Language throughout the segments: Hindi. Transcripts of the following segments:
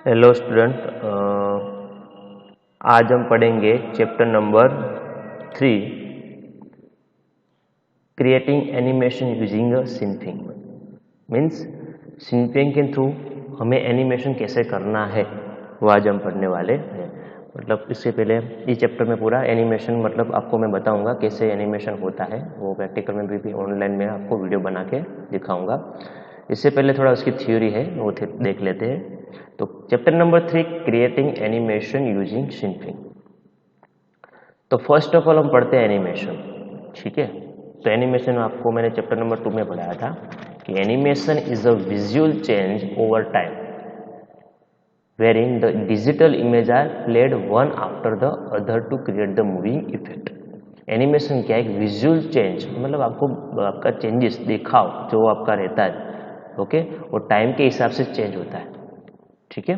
हेलो स्टूडेंट, आज हम पढ़ेंगे chapter number 3 creating animation using Synfig. Means Synfig के थ्रू हमें एनिमेशन कैसे करना है वो आज हम पढ़ने वाले हैं। मतलब इससे पहले इस चैप्टर में पूरा एनिमेशन मतलब आपको मैं बताऊंगा कैसे एनिमेशन होता है, वो प्रैक्टिकल में भी ऑनलाइन में आपको वीडियो बना के दिखाऊंगा। इससे पहले थोड़ा उसकी थ्योरी है वो देख लेते हैं। तो chapter number 3 creating animation using Synfig. तो फर्स्ट ऑफ ऑल हम पढ़ते हैं एनिमेशन, ठीक है। तो एनिमेशन आपको मैंने चैप्टर नंबर 2 में पढ़ाया था कि animation is a visual change over time wherein the digital image are played one after the other to create the moving effect। Animation क्या है? एक विजुअल चेंज, मतलब आपको आपका चेंजेस दिखाओ जो आपका रहता है, ओके, वो टाइम के हिसाब से चेंज होता है, ठीक है।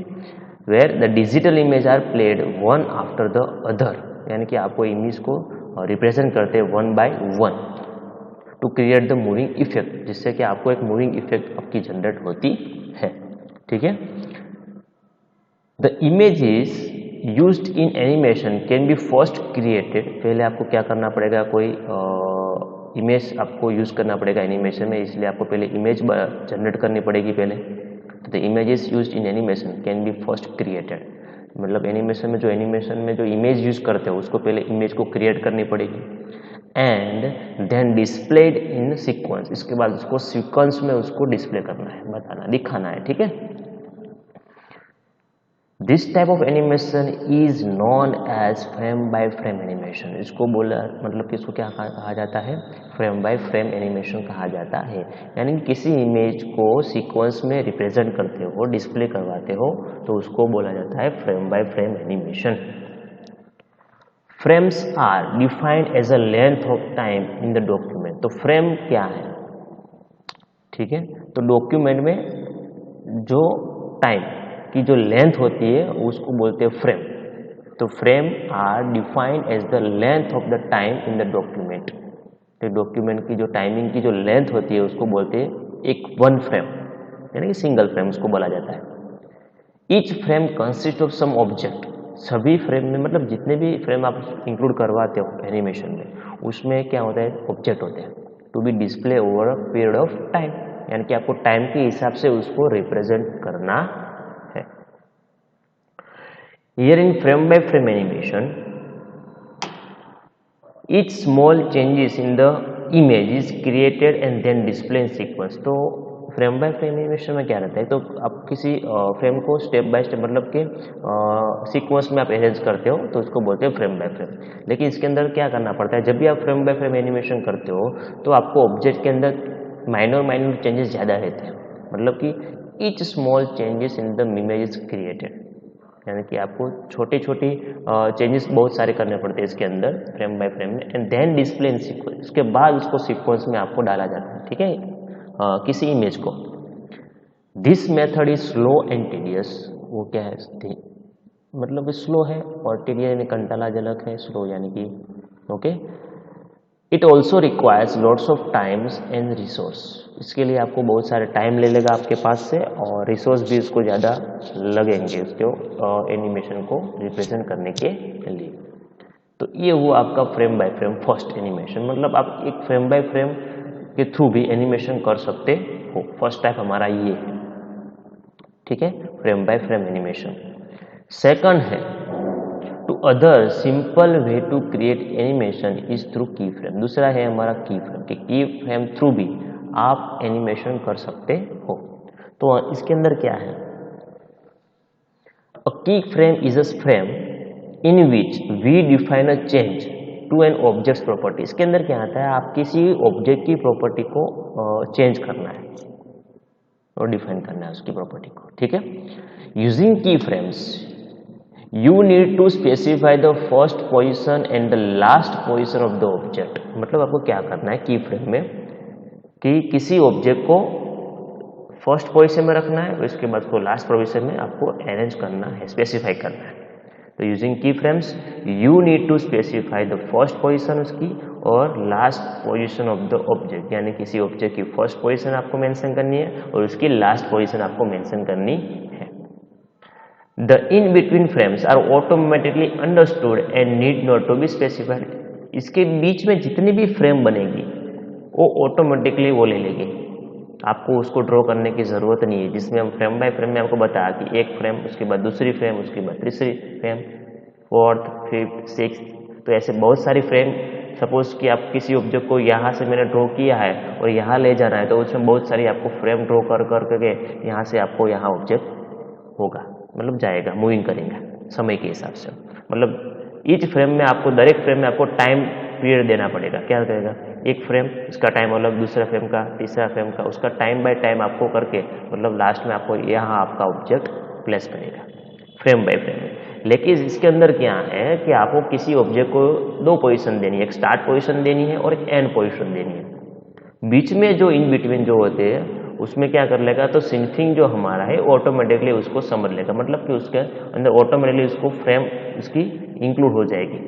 Where the digital image are played one after the other, यानी कि आपको इमेज को रिप्रेजेंट करते हैं one by one to create the moving effect, जिससे कि आपको एक मूविंग इफेक्ट आपकी जनरेट होती है, ठीक है। The images used in animation can be first created। पहले आपको क्या करना पड़ेगा, कोई इमेज आपको यूज करना पड़ेगा एनिमेशन में, इसलिए आपको पहले इमेज जनरेट करनी पड़ेगी पहले। तो the images used in animation can be first created, मतलब एनिमेशन में जो इमेज यूज करते हो उसको पहले इमेज को क्रिएट करनी पड़ेगी and then displayed in sequence. इसके बाद उसको सीक्वेंस में उसको डिस्प्ले करना है, बताना, दिखाना है, ठीक है। This type of animation is known as frame by frame animation. इसको बोला मतलब कि इसको क्या कहा जाता है? फ्रेम बाय फ्रेम एनिमेशन कहा जाता है। यानी कि किसी इमेज को सीक्वेंस में रिप्रेजेंट करते हो, डिस्प्ले करवाते हो, तो उसको बोला जाता है frame by frame animation. Frames are defined as a length of time in the document. तो फ्रेम क्या है, ठीक है। तो डॉक्यूमेंट में जो टाइम की जो लेंथ होती है उसको बोलते हैं फ्रेम। तो frame are defined as the length of the time in the document. तो डॉक्यूमेंट की जो टाइमिंग की जो लेंथ होती है उसको बोलते हैं एक वन फ्रेम, यानी कि सिंगल फ्रेम उसको बोला जाता है। Each frame consist of some object. सभी फ्रेम में मतलब जितने भी फ्रेम आप इंक्लूड करवाते हो एनिमेशन में, उसमें क्या होता है? ऑब्जेक्ट होते हैं to be display over a period of time, यानी कि आपको टाइम के हिसाब से उसको रिप्रेजेंट करना है। Here in frame by frame animation, each small changes in the image is created and then display in sequence। तो फ्रेम बाय फ्रेम एनिमेशन में क्या रहता है? तो आप किसी फ्रेम को स्टेप बाय स्टेप मतलब कि सीक्वेंस में आप अरेंज करते हो तो उसको बोलते हैं फ्रेम बाय फ्रेम। लेकिन इसके अंदर क्या करना पड़ता है? जब भी आप फ्रेम बाय फ्रेम एनिमेशन करते हो तो आपको ऑब्जेक्ट के अंदर माइनर चेंजेस ज़्यादा रहते हैं, मतलब कि each small changes in the image is created, यानी कि आपको छोटी छोटी चेंजेस बहुत सारे करने पड़ते हैं इसके अंदर फ्रेम बाय फ्रेम में and then display in sequence. इसके बाद उसको सीक्वेंस में आपको डाला जाता है, ठीक है, किसी इमेज को। This method is slow and tedious. वो क्या है? मतलब स्लो है और टीडियस यानी कंटालाजनक है, स्लो यानी कि okay. It also requires lots of times and resource. इसके लिए आपको बहुत सारे टाइम ले लेगा आपके पास से और रिसोर्स भी उसको ज़्यादा लगेंगे उसको एनिमेशन को रिप्रेजेंट करने के लिए। तो ये हुआ आपका frame by frame first animation, मतलब आप एक फ्रेम बाय फ्रेम के थ्रू भी एनिमेशन कर सकते हो। फर्स्ट टाइप हमारा ये है, ठीक है, frame by frame animation. Second है to other simple way to create animation is through key frame. दूसरा है हमारा की फ्रेम, कि की फ्रेम थ्रू भी आप एनिमेशन कर सकते हो। तो इसके अंदर क्या है? A key frame is a frame in which we define a change to an object property. इसके अंदर क्या आता है? आप किसी ऑब्जेक्ट की प्रॉपर्टी को चेंज करना है और डिफाइन करना है उसकी प्रॉपर्टी को, ठीक है। Using key frames you need to specify the first position and the last position of the object. मतलब आपको क्या करना है की फ्रेम में कि किसी ऑब्जेक्ट को फर्स्ट पोजीशन में रखना है और इसके बाद उसको लास्ट पोजीशन में आपको अरेंज करना है, स्पेसिफाई करना है। तो using key frames you need to specify the first position उसकी और last position of the object, यानी किसी ऑब्जेक्ट की फर्स्ट पोजीशन आपको मेंशन करनी है और उसकी लास्ट पोजीशन आपको मेंशन करनी है। The in between frames are automatically understood and need not to be specified. इसके बीच में जितनी भी फ्रेम बनेगी वो ऑटोमेटिकली वो ले लेगी, आपको उसको ड्रॉ करने की ज़रूरत नहीं है। जिसमें हम फ्रेम बाय फ्रेम में आपको बताया कि एक फ्रेम, उसके बाद दूसरी फ्रेम, उसके बाद तीसरी फ्रेम, फोर्थ, फिफ्थ, सिक्स, तो ऐसे बहुत सारी फ्रेम। सपोज कि आप किसी ऑब्जेक्ट को यहाँ से मैंने ड्रॉ किया है और यहाँ ले जाना है, तो उसमें बहुत सारी आपको फ्रेम ड्रॉ कर करके यहाँ से आपको यहाँ ऑब्जेक्ट होगा, मतलब जाएगा, मूविंग करेंगे समय के हिसाब से। मतलब ईच फ्रेम में आपको, दर एक फ्रेम में आपको टाइम पीरियड देना पड़ेगा। क्या करेगा, एक फ्रेम इसका टाइम अलग, दूसरा फ्रेम का, तीसरा फ्रेम का, उसका टाइम बाय टाइम आपको करके मतलब लास्ट में आपको यहाँ आपका ऑब्जेक्ट प्लेस करेगा फ्रेम बाय फ्रेम में। लेकिन इसके अंदर क्या है कि आपको किसी ऑब्जेक्ट को दो पोजीशन देनी है, एक स्टार्ट पोजीशन देनी है और एक एंड पोजीशन देनी है। बीच में जो इन बिटवीन जो होते हैं उसमें क्या कर लेगा, तो सिंथिंग जो हमारा है ऑटोमेटिकली उसको समझ लेगा, मतलब कि उसके अंदर ऑटोमेटिकली उसको फ्रेम उसकी इंक्लूड हो जाएगी।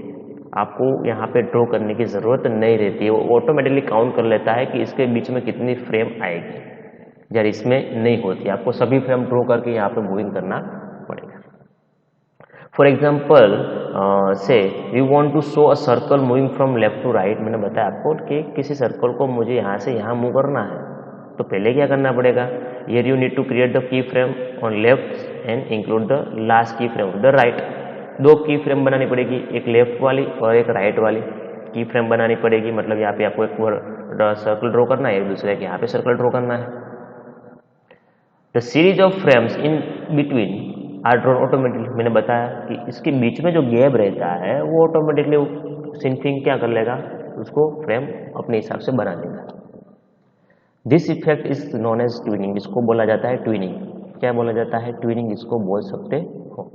आपको यहाँ पे ड्रॉ करने की ज़रूरत नहीं रहती है, वो ऑटोमेटिकली काउंट कर लेता है कि इसके बीच में कितनी फ्रेम आएगी। यार इसमें नहीं होती, आपको सभी फ्रेम ड्रॉ करके यहाँ पे मूविंग करना पड़ेगा। फॉर एग्जाम्पल से we want to show a circle moving from left to right. मैंने बताया आपको कि किसी सर्कल को मुझे यहाँ से यहाँ मूव करना है, तो पहले क्या करना पड़ेगा, here you need to create the key frame on left and include the last key frame the right. दो की फ्रेम बनानी पड़ेगी, एक लेफ्ट वाली और एक राइट वाली की फ्रेम बनानी पड़ेगी। मतलब यहाँ पे आपको एक सर्कल ड्रॉ करना है, एक दूसरे के यहाँ पे सर्कल ड्रॉ करना है। The series of frames in between are drawn automatically. मैंने बताया कि इसके बीच में जो गैप रहता है वो ऑटोमेटिकली सिंथिंग क्या कर लेगा, उसको फ्रेम अपने हिसाब से बना लेगा। This effect is known as tweening. इसको बोला जाता है ट्विनिंग। क्या बोला जाता है, ट्विनिंग इसको बोल सकते हो।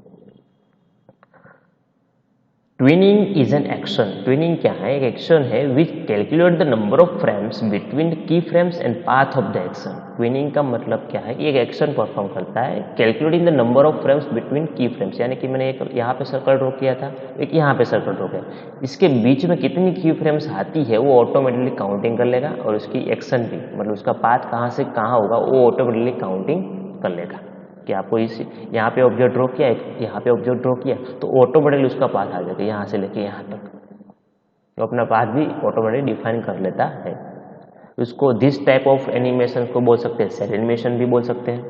Tweening is an action. Tweening क्या है, एक एक्शन है which calculate the number of frames between key frames and path of the action. Tweening का मतलब क्या है कि एक एक्शन परफॉर्म करता है calculating the number of frames between key frames. यानी कि मैंने एक यहाँ पे सर्कल ड्रॉ किया था, एक यहाँ पे सर्कल ड्रॉ किया, इसके बीच में कितनी की फ्रेम्स आती है वो ऑटोमेटिकली काउंटिंग कर लेगा, और उसकी एक्शन भी मतलब उसका पाथ कहाँ से कहाँ होगा वो ऑटोमेटिकली काउंटिंग कर लेगा। कि आपको इस यहाँ पे ऑब्जेक्ट ड्रॉ किया, यहाँ पे ऑब्जेक्ट ड्रॉ किया, तो ऑटोमेटिकली उसका पाथ आ जाएगा यहाँ से लेके यहाँ तक, तो अपना पाथ भी ऑटोमेटिकली डिफाइन कर लेता है। उसको दिस टाइप ऑफ एनिमेशन को बोल सकते हैं सेल एनिमेशन भी बोल सकते हैं।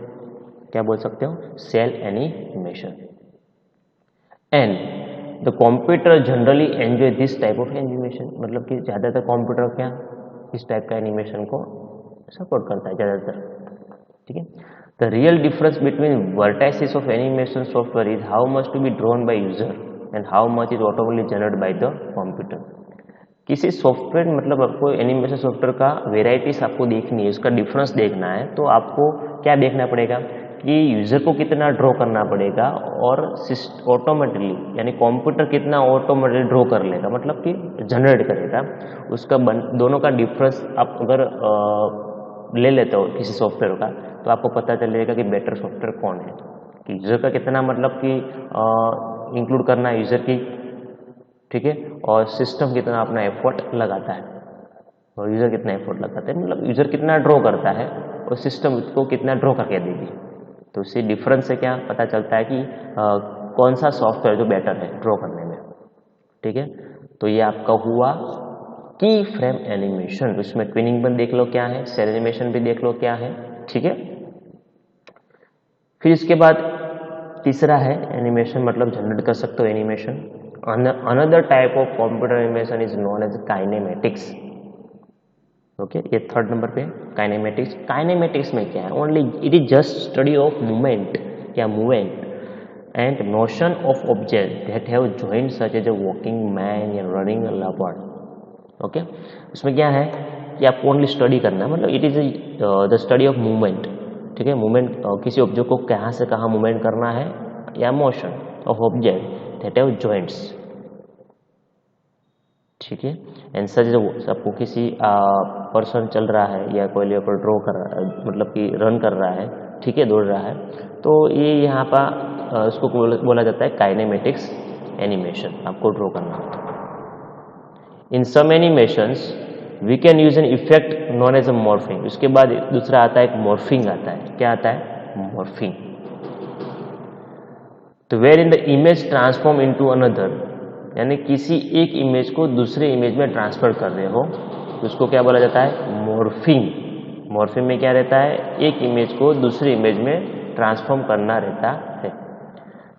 क्या बोल सकते हो, cel animation. And the computer generally enjoy this type of animation. मतलब कि ज़्यादातर कंप्यूटर क्या इस टाइप का एनिमेशन को सपोर्ट करता है ज़्यादातर। ठीक है। The real difference between vertices of animation software is how much to be drawn by user and how much is automatically generated by the computer। किसी सॉफ्टवेयर मतलब आपको एनिमेशन सॉफ्टवेयर का वेराइटीज आपको देखनी है, उसका डिफरेंस देखना है, तो आपको क्या देखना पड़ेगा कि यूज़र को कितना ड्रॉ करना पड़ेगा और ऑटोमेटिकली यानी कंप्यूटर कितना ऑटोमेटिकली ड्रॉ कर लेगा, मतलब कि जनरेट करेगा। उसका दोनों का डिफरेंस आप अगर ले लेते हो किसी सॉफ्टवेयर का, तो आपको पता चलेगा कि बेटर सॉफ्टवेयर कौन है, कि यूज़र का कितना मतलब कि इंक्लूड करना है यूज़र की, ठीक है, और सिस्टम कितना अपना एफर्ट लगाता है, और यूज़र कितना एफर्ट लगाता है, मतलब यूज़र कितना ड्रॉ करता है और सिस्टम उसको कितना ड्रॉ करके देगी। तो इससे डिफरेंस से क्या पता चलता है कि कौन सा सॉफ्टवेयर जो बेटर है ड्रॉ करने में। ठीक है, तो ये आपका हुआ की फ्रेम एनिमेशन। उसमें ट्विनिंग भी देख लो क्या है, सेल एनिमेशन भी देख लो क्या है। ठीक है, फिर इसके बाद तीसरा है एनिमेशन, मतलब जनरेट कर सकते हो animation. Another type of computer animation is known as kinematics. Okay, ये थर्ड नंबर पे काइनेमेटिक्स। काइनेमेटिक्स में क्या है, only it is just study of movement या movement and motion of object that have joint such as a walking man या रनिंग लेपर्ड। ओके, उसमें क्या है कि आपको ओनली स्टडी करना है, मतलब it is the study of movement. ठीक है, मूवमेंट किसी ऑब्जेक्ट को कहाँ से कहाँ मूवमेंट करना है, या motion of object that have joints. ठीक है, एंड सच आपको किसी पर्सन चल रहा है या कोई लेपर ड्रॉ कर रहा है, मतलब कि रन कर रहा है, ठीक है, दौड़ रहा है, तो ये यहाँ पर इसको बोला जाता है काइनेमेटिक्स एनिमेशन, आपको ड्रॉ करना होता है। In some animations we can use an effect known as a morphing. उसके बाद दूसरा आता है एक मॉर्फिंग आता है। क्या आता है, मॉर्फिंग। तो where in the image transform into another, यानी किसी एक इमेज को दूसरे इमेज में ट्रांसफर कर रहे हो तो उसको क्या बोला जाता है? मॉर्फिंग। मॉर्फिंग में क्या रहता है? एक इमेज को दूसरी इमेज में ट्रांसफॉर्म करना रहता है।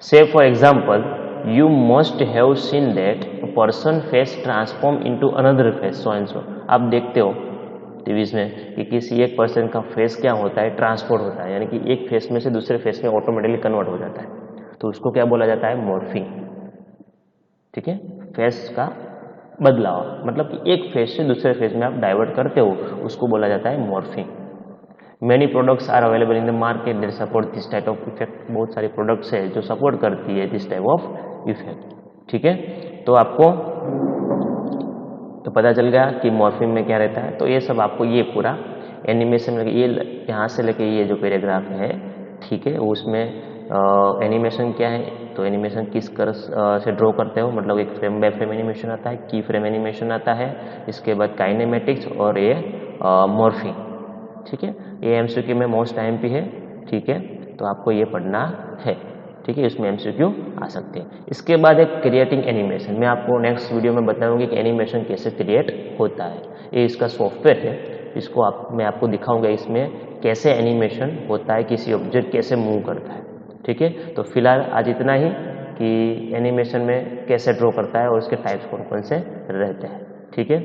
से for example you must have seen that person face transform into another face so and so. आप देखते हो टीवीज में कि किसी एक पर्सन का फेस क्या होता है? ट्रांसफॉर्म होता है, यानी कि एक फेस में से दूसरे फेस में ऑटोमेटिकली कन्वर्ट हो जाता है, तो उसको क्या बोला जाता है? मॉर्फिंग। ठीक है, फेस का बदलाव, मतलब कि एक फेस से दूसरे फेस में आप डाइवर्ट करते हो, उसको बोला जाता है morphing. Many products are available in the market that support this type of effect. बहुत सारी प्रोडक्ट्स है जो सपोर्ट करती है दिस टाइप ऑफ इफेक्ट। ठीक है, तो आपको तो पता चल गया कि मॉर्फिंग में क्या रहता है। तो ये सब आपको ये पूरा एनिमेशन में ये यहाँ से लेके ये जो पैराग्राफ है, ठीक है, उसमें एनिमेशन क्या है, तो एनिमेशन किस तरह से ड्रॉ करते हो, मतलब एक फ्रेम बाय फ्रेम एनिमेशन आता है, की फ्रेम एनिमेशन आता है, इसके बाद काइनेमेटिक्स और ये मॉर्फिंग। ठीक है, ये एमसीक्यू में मोस्ट टाइम पे है। ठीक है, तो आपको ये पढ़ना है। ठीक है, इसमें एमसीक्यू आ सकते हैं। इसके बाद एक क्रिएटिंग एनिमेशन, मैं आपको नेक्स्ट वीडियो में बताऊंगी कि एनिमेशन कैसे क्रिएट होता है। ये इसका सॉफ्टवेयर है, इसको मैं आपको दिखाऊंगा इसमें कैसे एनिमेशन होता है, किसी ऑब्जेक्ट कैसे मूव करता है। ठीक है, तो फिलहाल आज इतना ही कि एनिमेशन में कैसे ड्रॉ करता है और उसके टाइप्स कौन कौन से रहते हैं। ठीक है।